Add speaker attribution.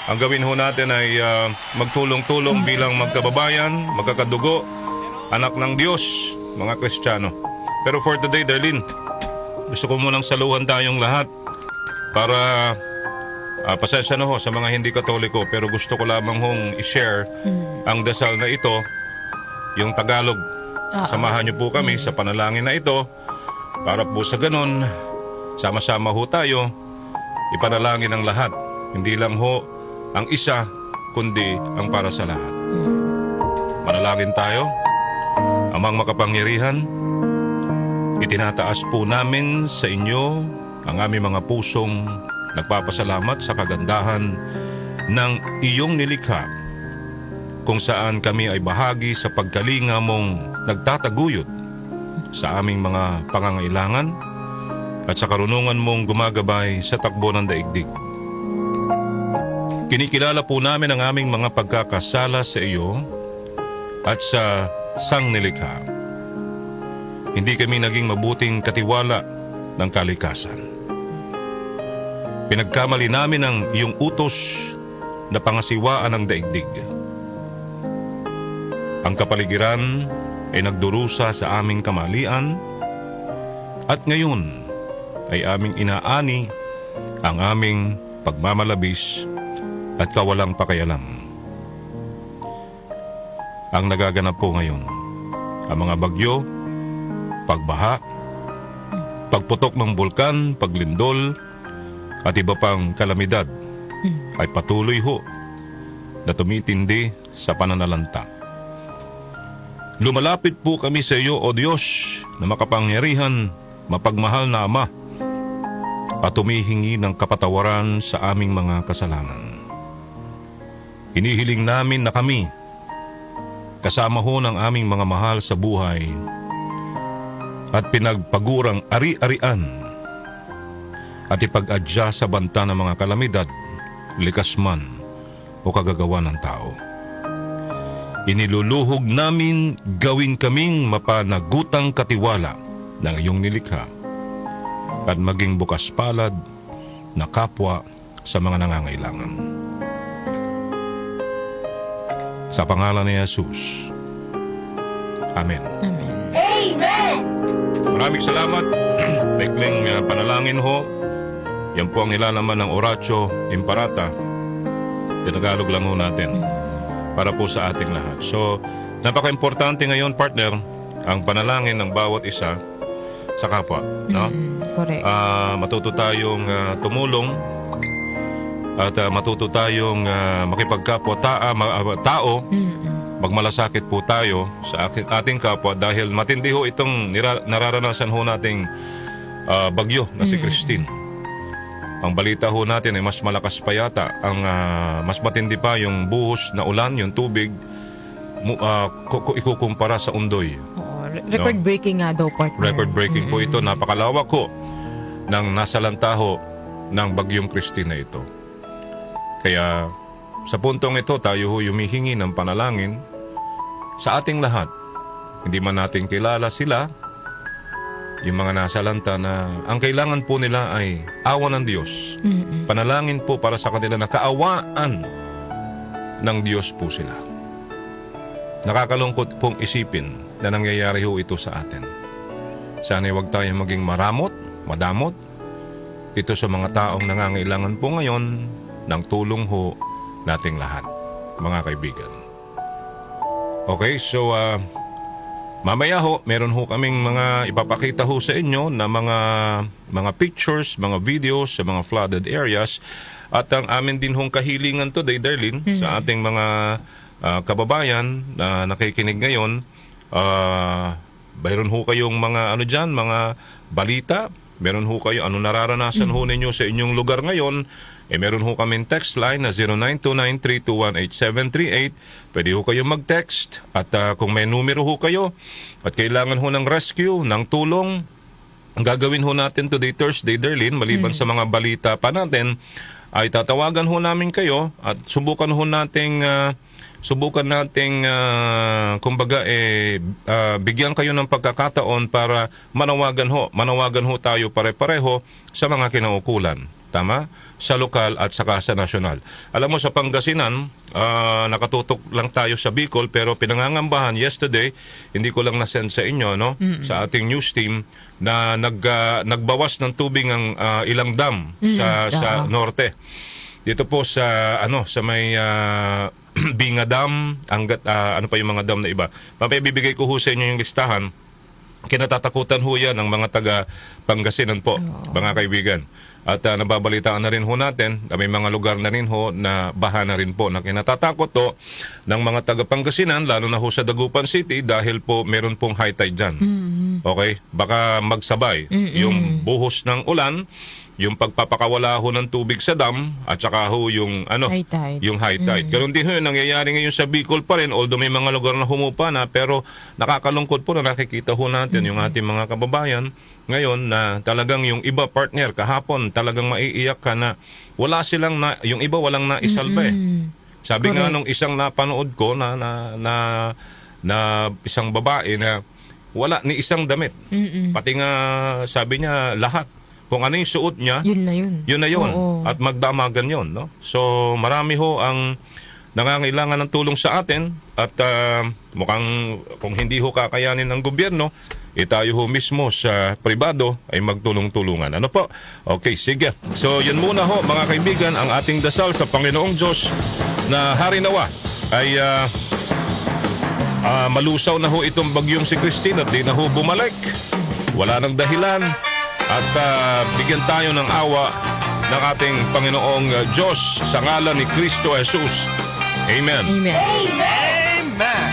Speaker 1: Ang gawin ho natin ay magtulong-tulong bilang magkababayan, magkakadugo, anak ng Diyos, mga Kristiyano. Pero for today, Darlene, gusto ko munang saluhan tayong lahat para pasensya na ho sa mga hindi Katoliko, pero gusto ko lamang hong i-share ang dasal na ito, yung Tagalog. Samahan niyo po kami sa panalangin na ito para po sa ganun, sama-sama ho tayo, ipanalangin ang lahat. Hindi lang ho ang isa, kundi ang para sa lahat. Manalangin tayo. Amang makapangyarihan, itinataas po namin sa inyo ang aming mga pusong nagpapasalamat sa kagandahan ng iyong nilikha, kung saan kami ay bahagi sa pagkalinga mong nagtataguyod sa aming mga pangangailangan at sa karunungan mong gumagabay sa takbo ng daigdig. Kinikilala po namin ang aming mga pagkakasala sa iyo at sa sangnilikha. Hindi kami naging mabuting katiwala ng kalikasan. Pinagkamali namin ang iyong utos na pangasiwaan ng daigdig. Ang kapaligiran ay nagdurusa sa aming kamalian at ngayon ay aming inaani ang aming pagmamalabis at kawalang pakialam. Ang nagaganap po ngayon, ang mga bagyo, pagbaha, pagputok ng bulkan, paglindol, at iba pang kalamidad ay patuloy ho na tumitindi sa pananalanta. Lumalapit po kami sa iyo, O Diyos, na makapangyarihan, mapagmahal na Ama, at humihingi ng kapatawaran sa aming mga kasalanan. Hinihiling namin na kami, kasama ho ng aming mga mahal sa buhay, at pinagpagurang ari-arian, at ipag-adya sa banta ng mga kalamidad, likas man o kagagawa ng tao. Iniluluhog namin gawin kaming mapanagutang katiwala ng iyong nilikha at maging bukas palad na kapwa sa mga nangangailangan. Sa pangalan ni Jesus. Amen.
Speaker 2: Amen.
Speaker 3: Amen!
Speaker 1: Maraming salamat. Maikling panalangin ho. Yan po ang ilalaman ng Oratio Imparata. Tinagalog lang ho natin para po sa ating lahat. So, napaka-importante ngayon, partner, ang panalangin ng bawat isa sa kapwa. No?
Speaker 2: Correct.
Speaker 1: Matuto tayong tumulong at matuto tayong makipagkapwa tao. Magmalasakit po tayo sa ating kapwa dahil matindi ho itong nararanasan ho nating bagyo na si Christine. Ang balita ho natin ay mas malakas pa yata. Mas matindi pa yung buhos na ulan, yung tubig, ikukumpara sa undoy.
Speaker 2: Record-breaking nga daw, partner.
Speaker 1: Record-breaking po ito. Napakalawak ho ng nasalanta ho ng bagyong Christine na ito. Kaya sa puntong ito, tayo ho humihingi ng panalangin sa ating lahat. Hindi man natin kilala sila, yung mga nasalanta na ang kailangan po nila ay awa ng Diyos. Panalangin po para sa kanila na kaawaan ng Diyos po sila. Nakakalungkot pong isipin na nangyayari ho ito sa atin. Sana'y huwag tayong maging madamot ito sa mga taong nangangailangan po ngayon ng tulong ho nating lahat, mga kaibigan. Okay, so mamaya ho, meron ho kaming mga ipapakita ho sa inyo na mga pictures, mga videos sa mga flooded areas. At ang amin din hong kahilingan today, Darlene, sa ating mga kababayan na nakikinig ngayon, mayroon ho kayong mga mga balita, meron ho kayo ano nararanasan ho ninyo sa inyong lugar ngayon. Meron ho kaming text line na 0929-321-8738. Pwede ho kayo mag-text. At kung may numero ho kayo at kailangan ho ng rescue, ng tulong, ang gagawin ho natin today, Thursday, Darlene, maliban sa mga balita pa natin, ay tatawagan ho namin kayo at subukan nating kumbaga bigyan kayo ng pagkakataon para manawagan ho tayo pare-pareho sa mga kinaukulan. tama? Sa lokal at saka sa nasyonal. Alam mo, sa Pangasinan, nakatutok lang tayo sa Bicol, pero pinangangambahan yesterday, hindi ko lang na-send sa inyo, no? Sa ating news team, na nagbawas ng tubig ang ilang dam sa norte. Dito po sa sa may Binga Dam, ano pa yung mga dam na iba. Papabibigay ko ho sa inyo yung listahan. Kinatatakutan ho yan ng mga taga Pangasinan po, mga kaibigan. At nababalitaan na rin ho natin na may mga lugar na rin ho na baha na rin po na kinatatakot to ng mga taga Pangasinan, lalo na ho sa Dagupan City dahil po meron pong high tide dyan. Okay? Baka magsabay yung buhos ng ulan, yung pagpapakawala ho ng tubig sa dam, at saka ho yung
Speaker 2: High tide.
Speaker 1: yung high tide. Ganun din ho yung nangyayari ngayon sa Bicol pa rin, although may mga lugar na humupa na, pero nakakalungkot po na nakikita ho natin yung ating mga kababayan ngayon na talagang yung iba partner kahapon talagang maiiyak ka na wala silang yung iba walang naisalba eh. Sabi nga nung isang napanood ko na isang babae na wala ni isang damit. Pati nga sabi niya lahat kung ano yung suot niya,
Speaker 2: Yun na yun.
Speaker 1: yun na yun.
Speaker 2: Oo.
Speaker 1: At magdamagan yun. No? So marami ho ang nangangailangan ng tulong sa atin at mukhang kung hindi ho kakayanin ng gobyerno, tayo ho mismo sa pribado ay magtulong-tulungan. Ano po? Okay, sige. So yan muna ho mga kaibigan ang ating dasal sa Panginoong Diyos na hari nawa ay malusaw na ho itong bagyong si Christine at di na ho bumalik. Wala nang dahilan at bigyan tayo ng awa ng ating Panginoong Diyos sa ngalan ni Kristo Jesus. Amen.
Speaker 2: Amen.
Speaker 3: Amen.